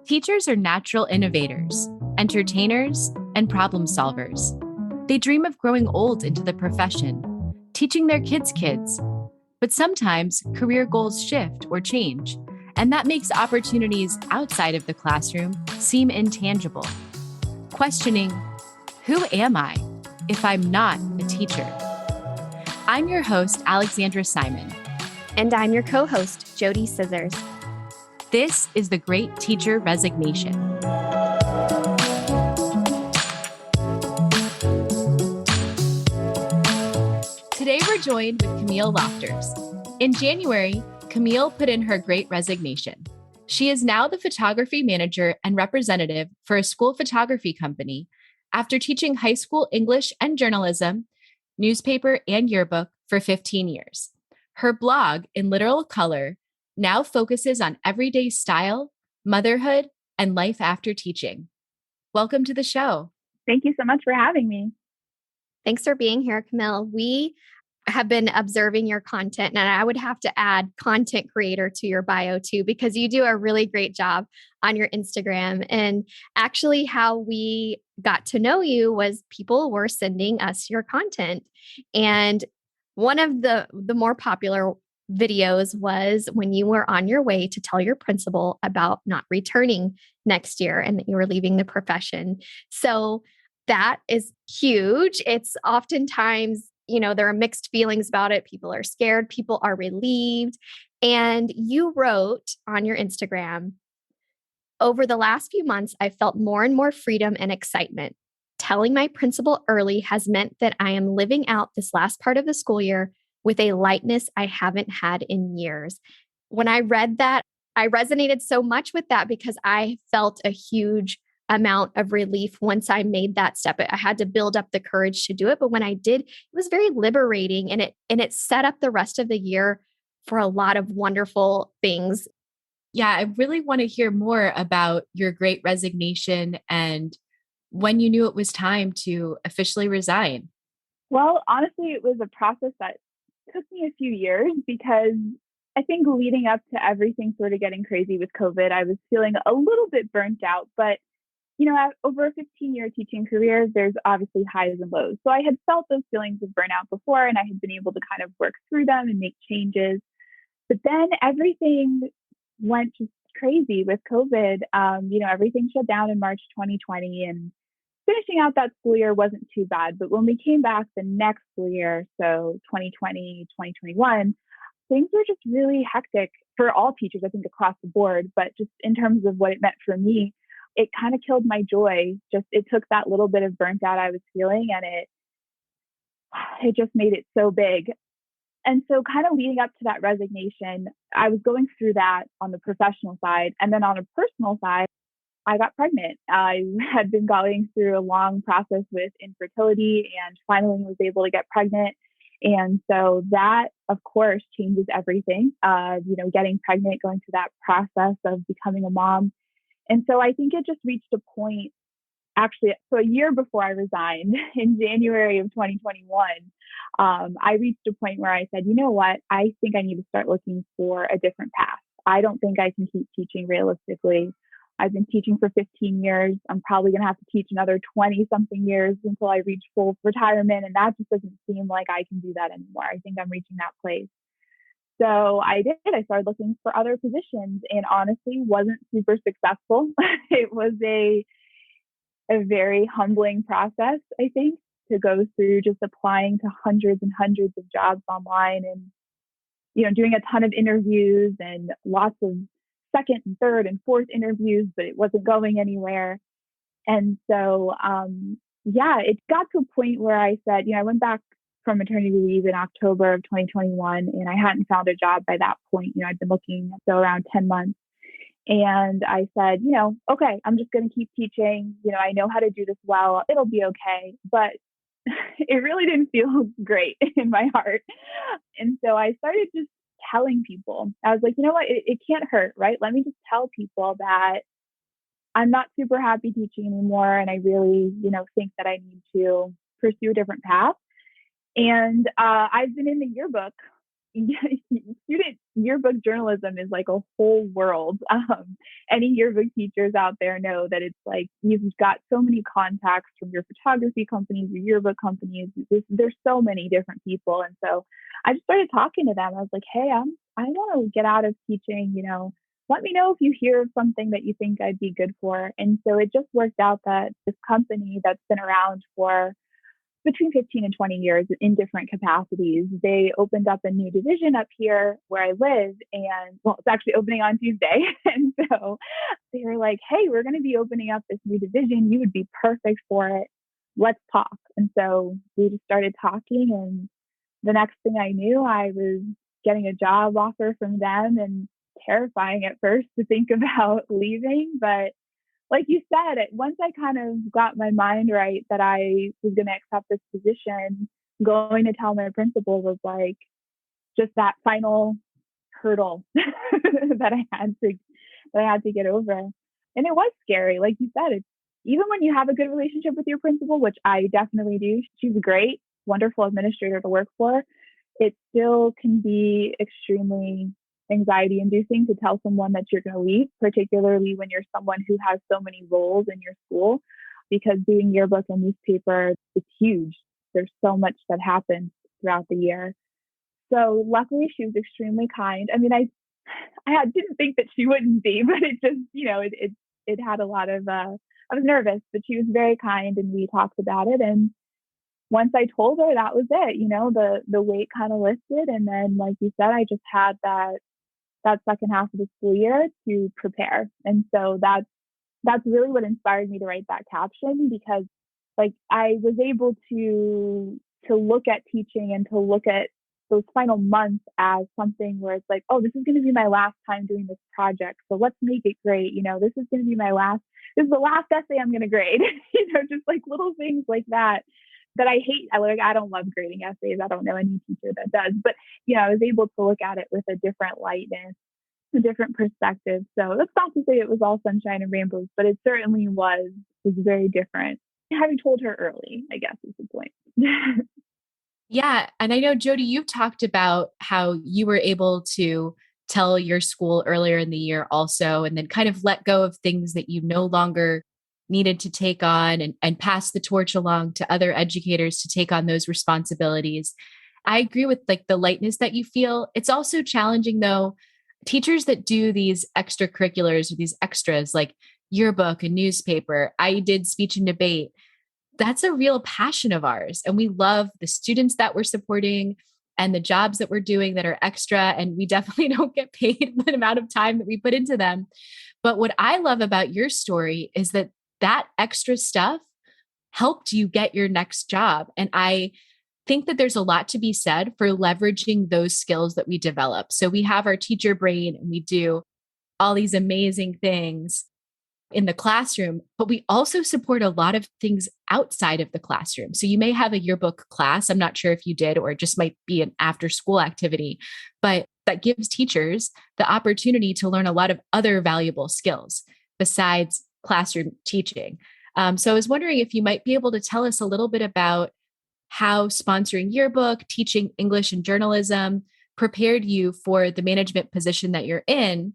Teachers are natural innovators, entertainers, and problem solvers. They dream of growing old into the profession, teaching their kids. But sometimes career goals shift or change, and that makes opportunities outside of the classroom seem intangible. Questioning, who am I if I'm not a teacher? I'm your host, Alexandra Simon. And I'm your co-host, JoDee Scissors. This is the Great Teacher Resignation. Today we're joined with Camile Lofters. In January, Camile put in her Great Resignation. She is now the photography manager and representative for a school photography company after teaching high school English and journalism, newspaper, and yearbook for 15 years. Her blog, In Literal Color, now focuses on everyday style, motherhood, and life after teaching. Welcome to the show. Thank you so much for having me. Thanks for being here, Camile. We have been observing your content, and I would have to add content creator to your bio too, because you do a really great job on your Instagram. And actually how we got to know you was people were sending us your content. And one of the more popular videos was when you were on your way to tell your principal about not returning next year and that you were leaving the profession. So that is huge. It's oftentimes, there are mixed feelings about it. People are scared, people are relieved. And you wrote on your Instagram, over the last few months, I felt more and more freedom and excitement. Telling my principal early has meant that I am living out this last part of the school year with a lightness I haven't had in years. When I read that, I resonated so much with that because I felt a huge amount of relief once I made that step. I had to build up the courage to do it. But when I did, it was very liberating, and it set up the rest of the year for a lot of wonderful things. Yeah, I really want to hear more about your Great Resignation and when you knew it was time to officially resign. Well, honestly, it was a process that took me a few years because I think leading up to everything sort of getting crazy with COVID, I was feeling a little bit burnt out. But, over a 15-year teaching career, there's obviously highs and lows. So I had felt those feelings of burnout before, and I had been able to kind of work through them and make changes. But then everything went just crazy with COVID. Everything shut down in March 2020, and finishing out that school year wasn't too bad. But when we came back the next school year, so 2020, 2021, things were just really hectic for all teachers, I think, across the board. But just in terms of what it meant for me, it kind of killed my joy. It took that little bit of burnt out I was feeling, and it just made it so big. And so kind of leading up to that resignation, I was going through that on the professional side. And then on a personal side, I got pregnant. I had been going through a long process with infertility and finally was able to get pregnant. And so that, of course, changes everything. Getting pregnant, going through that process of becoming a mom. And so I think it just reached a point, actually, so a year before I resigned in January of 2021, I reached a point where I said, you know what, I think I need to start looking for a different path. I don't think I can keep teaching realistically. I've been teaching for 15 years. I'm probably going to have to teach another 20 something years until I reach full retirement. And that just doesn't seem like I can do that anymore. I think I'm reaching that place. So I did. I started looking for other positions and honestly wasn't super successful. It was a very humbling process, I think, to go through just applying to hundreds and hundreds of jobs online and, doing a ton of interviews and lots of second and third and fourth interviews, but it wasn't going anywhere. And so, it got to a point where I said, I went back from maternity leave in October of 2021, and I hadn't found a job by that point. I'd been looking so around 10 months. And I said, okay, I'm just going to keep teaching. I know how to do this well. It'll be okay. But it really didn't feel great in my heart. And so I started just telling people. I was like, you know what? It can't hurt, right? Let me just tell people that I'm not super happy teaching anymore. And I really, think that I need to pursue a different path. And I've been in the yearbook student yearbook journalism is like a whole world. Any yearbook teachers out there know that it's like you've got so many contacts from your photography companies, your yearbook companies. There's so many different people, and so I just started talking to them. I was like, "Hey, I want to get out of teaching. Let me know if you hear of something that you think I'd be good for." And so it just worked out that this company that's been around for between 15 and 20 years in different capacities. They opened up a new division up here where I live. And well, it's actually opening on Tuesday. And so they were like, "Hey, we're going to be opening up this new division. You would be perfect for it. Let's talk." And so we just started talking. And the next thing I knew, I was getting a job offer from them, and terrifying at first to think about leaving. But like you said, once I kind of got my mind right that I was going to accept this position, going to tell my principal was like just that final hurdle that I had to get over. And it was scary. Like you said, even when you have a good relationship with your principal, which I definitely do, she's a great, wonderful administrator to work for, it still can be extremely anxiety inducing to tell someone that you're going to leave, particularly when you're someone who has so many roles in your school, because doing yearbook and newspaper is huge. There's so much that happens throughout the year. So luckily she was extremely kind. I mean, didn't think that she wouldn't be, but it just, it had a lot of, I was nervous, but she was very kind, and we talked about it. And once I told her, that was it, the weight kind of lifted. And then, like you said, I just had that second half of the school year to prepare. And so that's really what inspired me to write that caption, because like I was able to look at teaching and to look at those final months as something where it's like, oh, this is going to be my last time doing this project. So let's make it great. This is going to be this is the last essay I'm going to grade, just like little things like that I hate. I don't love grading essays. I don't know any teacher that does, but I was able to look at it with a different lightness, a different perspective. So that's not to say it was all sunshine and rainbows, but it certainly was very different. Having told her early, I guess, is the point. Yeah. And I know, JoDee, you've talked about how you were able to tell your school earlier in the year also, and then kind of let go of things that you no longer needed to take on, and pass the torch along to other educators to take on those responsibilities. I agree with like the lightness that you feel. It's also challenging though. Teachers that do these extracurriculars or these extras like yearbook and newspaper, I did speech and debate. That's a real passion of ours. And we love the students that we're supporting and the jobs that we're doing that are extra. And we definitely don't get paid the amount of time that we put into them. But what I love about your story is that extra stuff helped you get your next job. And I think that there's a lot to be said for leveraging those skills that we develop. So we have our teacher brain and we do all these amazing things in the classroom, but we also support a lot of things outside of the classroom. So you may have a yearbook class. I'm not sure if you did, or it just might be an after school activity, but that gives teachers the opportunity to learn a lot of other valuable skills besides classroom teaching. So I was wondering if you might be able to tell us a little bit about how sponsoring yearbook, teaching English and journalism prepared you for the management position that you're in.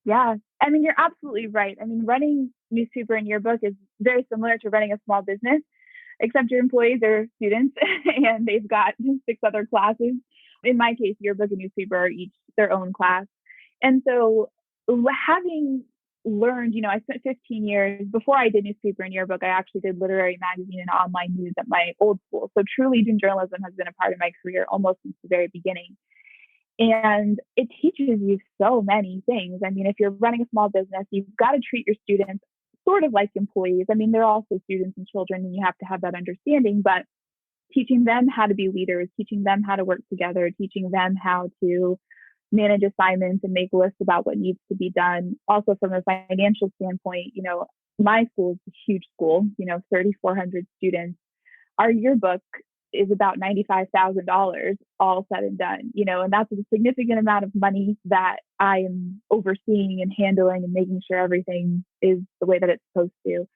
Yeah. I mean, you're absolutely right. I mean, running newspaper and yearbook is very similar to running a small business, except your employees are students and they've got 6 other classes. In my case, yearbook and newspaper are each their own class. And so having learned, I spent 15 years before I did newspaper and yearbook. I actually did literary magazine and online news at my old school. So truly doing journalism has been a part of my career almost since the very beginning. And it teaches you so many things. I mean, if you're running a small business, you've got to treat your students sort of like employees. I mean, they're also students and children, and you have to have that understanding, but teaching them how to be leaders, teaching them how to work together, teaching them how to manage assignments and make lists about what needs to be done. Also from a financial standpoint, my school is a huge school, 3,400 students. Our yearbook is about $95,000 all said and done, and that's a significant amount of money that I am overseeing and handling and making sure everything is the way that it's supposed to.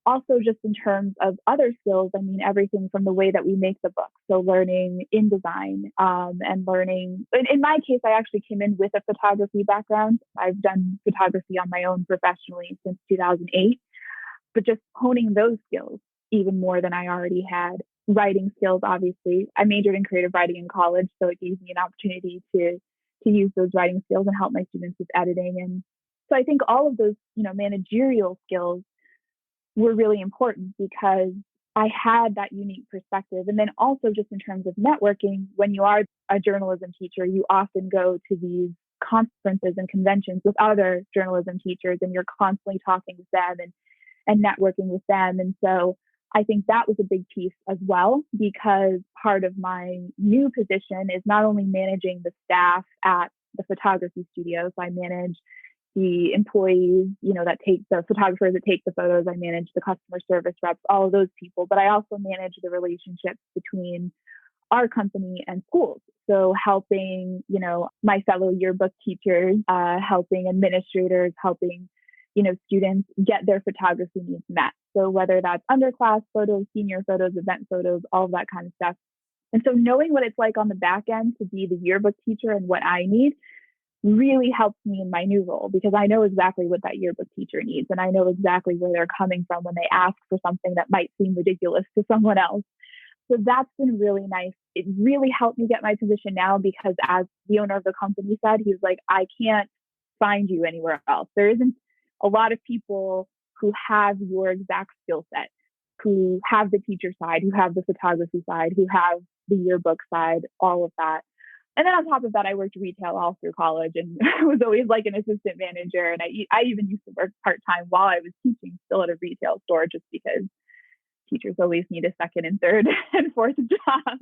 also just in terms of other skills, I mean, everything from the way that we make the book. So learning InDesign and learning, in my case, I actually came in with a photography background. I've done photography on my own professionally since 2008, but just honing those skills even more than I already had. Writing skills, obviously. I majored in creative writing in college, so it gave me an opportunity to use those writing skills and help my students with editing. And so I think all of those, managerial skills were really important because I had that unique perspective. And then also just in terms of networking, when you are a journalism teacher, you often go to these conferences and conventions with other journalism teachers, and you're constantly talking with them and networking with them. And so I think that was a big piece as well, because part of my new position is not only managing the staff at the photography studios. I manage the employees, that take the photographers that take the photos. I manage the customer service reps, all of those people, but I also manage the relationships between our company and schools. So helping, my fellow yearbook teachers, helping administrators, helping, students get their photography needs met. So whether that's underclass photos, senior photos, event photos, all of that kind of stuff. And so knowing what it's like on the back end to be the yearbook teacher and what I need really helps me in my new role, because I know exactly what that yearbook teacher needs. And I know exactly where they're coming from when they ask for something that might seem ridiculous to someone else. So that's been really nice. It really helped me get my position now, because as the owner of the company said, he's like, I can't find you anywhere else. There isn't a lot of people who have your exact skill set, who have the teacher side, who have the photography side, who have the yearbook side, all of that. And then on top of that, I worked retail all through college and was always like an assistant manager. And I even used to work part-time while I was teaching still at a retail store, just because teachers always need a second and third and fourth job.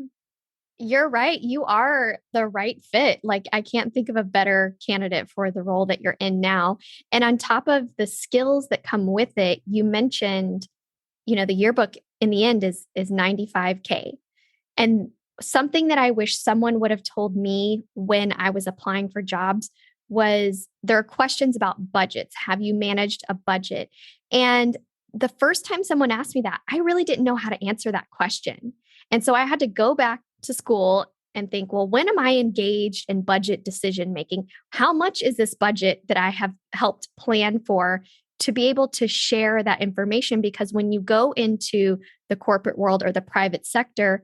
You're right. You are the right fit. Like, I can't think of a better candidate for the role that you're in now. And on top of the skills that come with it, you mentioned, the yearbook in the end is $95K. And something that I wish someone would have told me when I was applying for jobs was there are questions about budgets. Have you managed a budget? And the first time someone asked me that, I really didn't know how to answer that question. And so I had to go back to school and think, well, when am I engaged in budget decision making? How much is this budget that I have helped plan for, to be able to share that information? Because when you go into the corporate world or the private sector,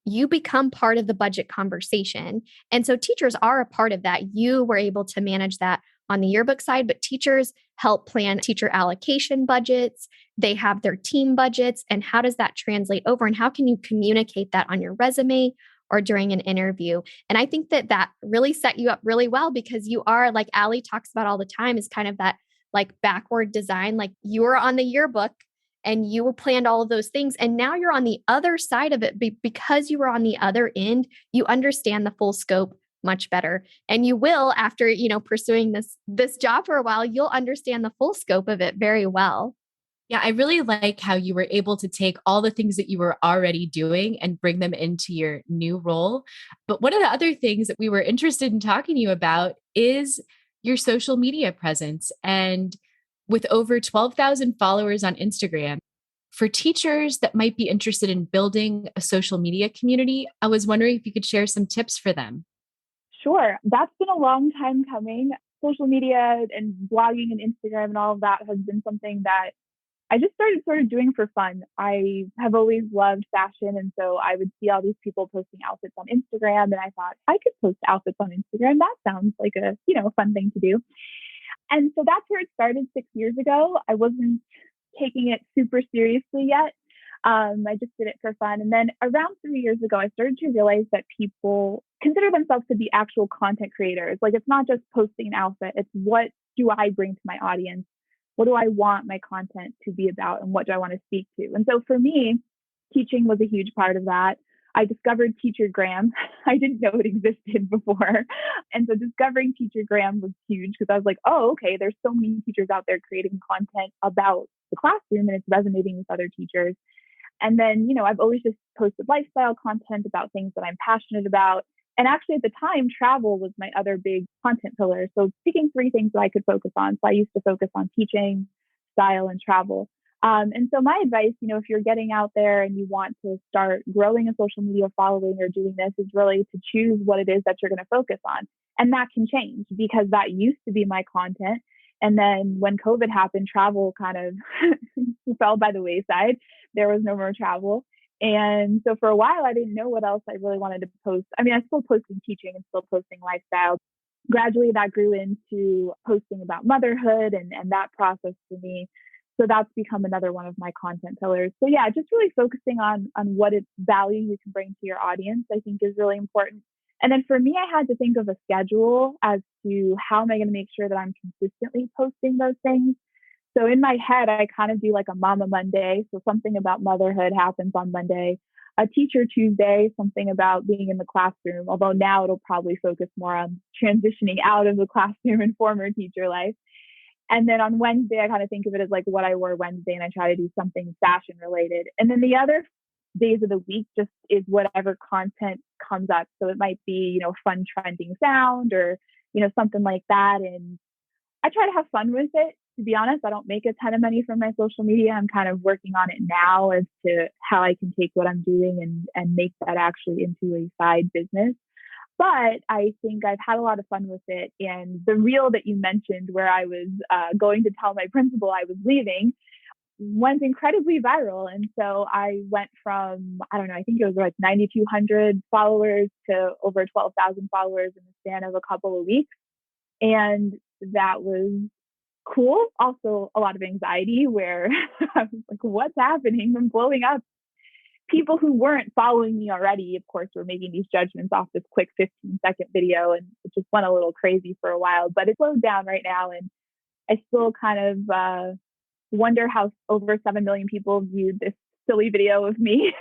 you become part of the budget conversation. And so teachers are a part of that. You were able to manage that on the yearbook side, but teachers help plan teacher allocation budgets. They have their team budgets. And how does that translate over? And how can you communicate that on your resume or during an interview? And I think that really set you up really well, because you are, like Ali talks about all the time, is kind of that like backward design. Like, you were on the yearbook and you planned all of those things. And now you're on the other side of it, because you were on the other end, you understand the full scope much better. And you will, after, pursuing this job for a while, you'll understand the full scope of it very well. Yeah, I really like how you were able to take all the things that you were already doing and bring them into your new role. But one of the other things that we were interested in talking to you about is your social media presence. And with over 12,000 followers on Instagram, for teachers that might be interested in building a social media community, I was wondering if you could share some tips for them. Sure. That's been a long time coming. Social media and blogging and Instagram and all of that has been something that I just started sort of doing for fun. I have always loved fashion. And so I would see all these people posting outfits on Instagram. And I thought, I could post outfits on Instagram. That sounds like a fun thing to do. And so that's where it started 6 years ago. I wasn't taking it super seriously yet. I just did it for fun. And then around 3 years ago, I started to realize that people consider themselves to be actual content creators. Like, it's not just posting an outfit. It's, what do I bring to my audience? What do I want my content to be about? And what do I want to speak to? And so for me, teaching was a huge part of that. I discovered Teachergram. I didn't know it existed before. And so discovering Teachergram was huge, because I was like, oh, okay, there's so many teachers out there creating content about the classroom, and it's resonating with other teachers. And then, I've always just posted lifestyle content about things that I'm passionate about. And actually at the time, travel was my other big content pillar. So picking 3 things that I could focus on. So I used to focus on teaching, style, and travel. And so my advice, if you're getting out there and you want to start growing a social media following or doing this, is really to choose what it is that you're going to focus on. And that can change, because that used to be my content. And then when COVID happened, travel kind of fell by the wayside. There was no more travel. And so for a while, I didn't know what else I really wanted to post. I mean, I still posting teaching and still posting lifestyle. Gradually, that grew into posting about motherhood and that process for me. So that's become another one of my content pillars. So yeah, just really focusing on what value you can bring to your audience, I think, is really important. And then for me, I had to think of a schedule as to how am I going to make sure that I'm consistently posting those things. So in my head, I kind of do like a Mama Monday. So something about motherhood happens on Monday. A Teacher Tuesday, something about being in the classroom, although now it'll probably focus more on transitioning out of the classroom and former teacher life. And then on Wednesday, I kind of think of it as like what I wore Wednesday, and I try to do something fashion related. And then the other days of the week just is whatever content comes up. So it might be, fun trending sound or, something like that. And I try to have fun with it. To be honest, I don't make a ton of money from my social media. I'm kind of working on it now as to how I can take what I'm doing and make that actually into a side business. But I think I've had a lot of fun with it. And the reel that you mentioned, where I was going to tell my principal I was leaving, went incredibly viral. And so I went from, I don't know, I think it was like 9,200 followers to over 12,000 followers in the span of a couple of weeks. And that was cool. Also, a lot of anxiety where I was like, what's happening? I'm blowing up. People who weren't following me already, of course, were making these judgments off this quick 15-second video, and it just went a little crazy for a while, but it's slowed down right now. And I still kind of wonder how over 7 million people viewed this silly video of me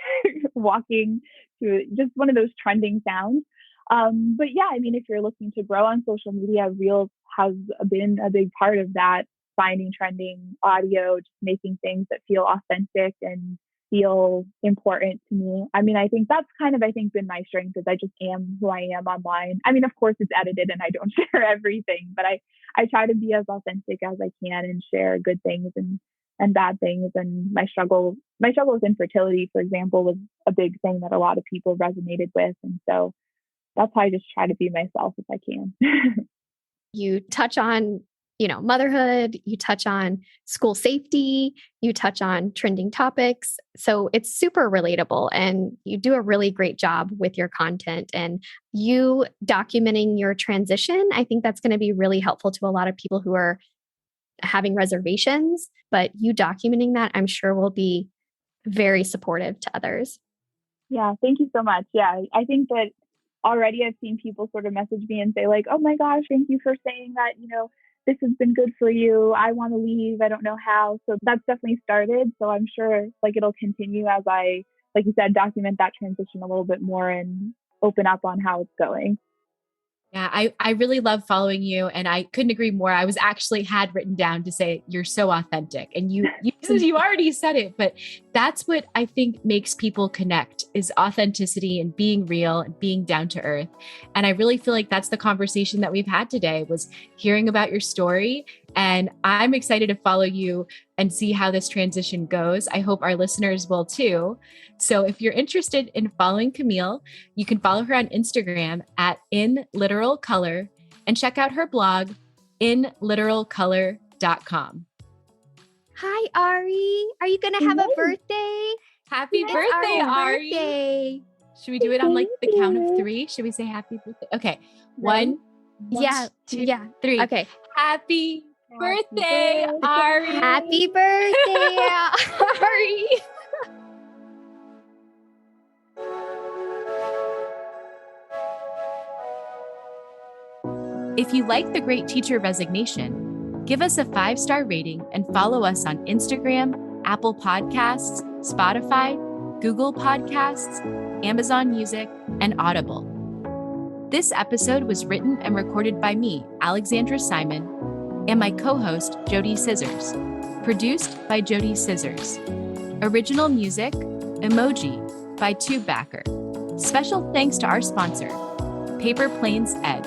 walking to just one of those trending sounds. But yeah, I mean, if you're looking to grow on social media, Reels has been a big part of that, finding trending audio, just making things that feel authentic and feel important to me. I mean, I think that's kind of, been my strength, is I just am who I am online. I mean, of course it's edited and I don't share everything, but I try to be as authentic as I can and share good things and bad things. And my struggle with infertility, for example, was a big thing that a lot of people resonated with. And so that's how I just try to be myself if I can. You touch on motherhood, you touch on school safety, you touch on trending topics. So it's super relatable, and you do a really great job with your content, and you documenting your transition. I think that's going to be really helpful to a lot of people who are having reservations, but you documenting that, I'm sure, will be very supportive to others. Yeah, thank you so much. Yeah, I think that already I've seen people sort of message me and say like, oh my gosh, thank you for saying that, this has been good for you. I want to leave. I don't know how. So that's definitely started. So I'm sure it'll continue as I, like you said, document that transition a little bit more and open up on how it's going. Yeah, I really love following you, and I couldn't agree more. I was actually had written down to say you're so authentic, and you already said it, but that's what I think makes people connect, is authenticity and being real and being down to earth. And I really feel like that's the conversation that we've had today, was hearing about your story. And I'm excited to follow you and see how this transition goes. I hope our listeners will too. So if you're interested in following Camile, you can follow her on Instagram at inliteralcolor and check out her blog, inliteralcolor.com. Hi, Ari. Are you going to have a birthday? Happy birthday, Ari. Birthday. Should we do it on like the count of 3? Should we say happy birthday? Okay. One, two, 3. Okay. Happy birthday, Ari. Happy birthday, Ari. If you like The Great Teacher Resignation, give us a 5-star rating and follow us on Instagram, Apple Podcasts, Spotify, Google Podcasts, Amazon Music, and Audible. This episode was written and recorded by me, Alexandra Simon, and my co-host, JoDee Scissors. Produced by JoDee Scissors. Original music, Emoji, by TubeBacker. Special thanks to our sponsor, Paper Planes Ed.